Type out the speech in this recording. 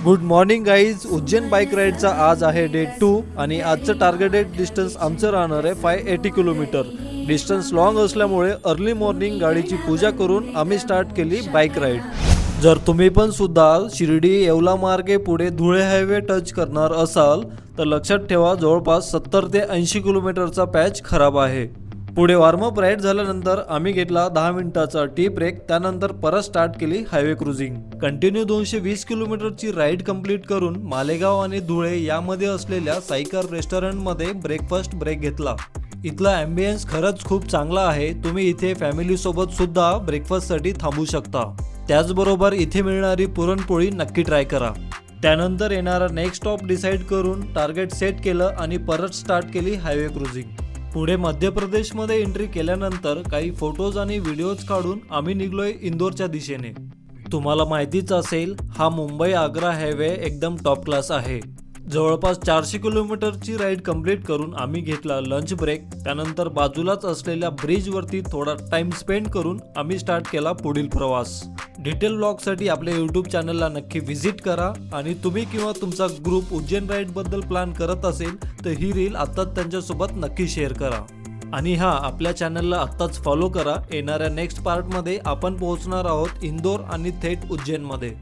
Good morning guys. Ujjain bike राईडचा आज आहे डे 2 आणि आजचं टार्गेटेड डिस्टन्स आमचं राहणार आहे 580 किलोमीटर. डिस्टन्स लॉंग असल्यामुळे अर्ली मॉर्निंग गाडीची पूजा करून आम्ही स्टार्ट केली बाईक राईड. जर तुम्ही पण सुद्धा शिर्डी येवला मार्गे पुढे धुळे हायवे टच करणार असाल तर लक्षात ठेवा जवळपास 70 ते 80 किलोमीटरचा पॅच खराब आहे. पुढे वॉर्मअप राईड झाल्यानंतर आम्ही घेतला 10 मिनिटाचा टी ब्रेक. त्यानंतर परत स्टार्ट केली हायवे क्रुझिंग. कंटिन्यू 220 किलोमीटरची राईड कंप्लीट करून मालेगाव आणि धुळे यामध्ये असलेल्या साईकार रेस्टॉरंटमध्ये ब्रेकफास्ट ब्रेक घेतला. इथला ॲम्बियन्स खरंच खूप चांगला आहे. तुम्ही इथे फॅमिली सोबत सुद्धा ब्रेकफास्टसाठी थांबू शकता. त्याचबरोबर इथे मिळणारी पुरणपोळी नक्की ट्राय करा. त्यानंतर येणारा नेक्स्ट स्टॉप डिसाईड करून टार्गेट सेट केलं आणि परत स्टार्ट केली हायवे क्रुझिंग. पुढे मध्य प्रदेशमध्ये एंट्री केल्यानंतर काही फोटोज आणि व्हिडिओज काढून आम्ही निघलोय इंदोरच्या दिशेने. तुम्हाला माहितीच असेल हा मुंबई आग्रा हायवे एकदम टॉप क्लास आहे. जवळपास 400 किलोमीटरची राईड कंप्लीट करून आम्ही घेतला लंच ब्रेक. त्यानंतर बाजूलाच असलेल्या ब्रिजवरती थोडा टाइम स्पेंड करून आम्ही स्टार्ट केला पुढील प्रवास. डिटेल ब्लॉगसाठी आपल्या यूट्यूब चॅनलला नक्की व्हिजिट करा आणि तुम्ही किंवा तुमचा ग्रुप उज्जैन राईडबद्दल प्लॅन करत असेल तर ही रील आत्ताच त्यांच्यासोबत नक्की शेअर करा. आणि आपल्या चॅनलला आत्ताच फॉलो करा. येणाऱ्या नेक्स्ट पार्टमध्ये आपण पोहोचणार आहोत इंदोर आणि थेट उज्जैनमध्ये.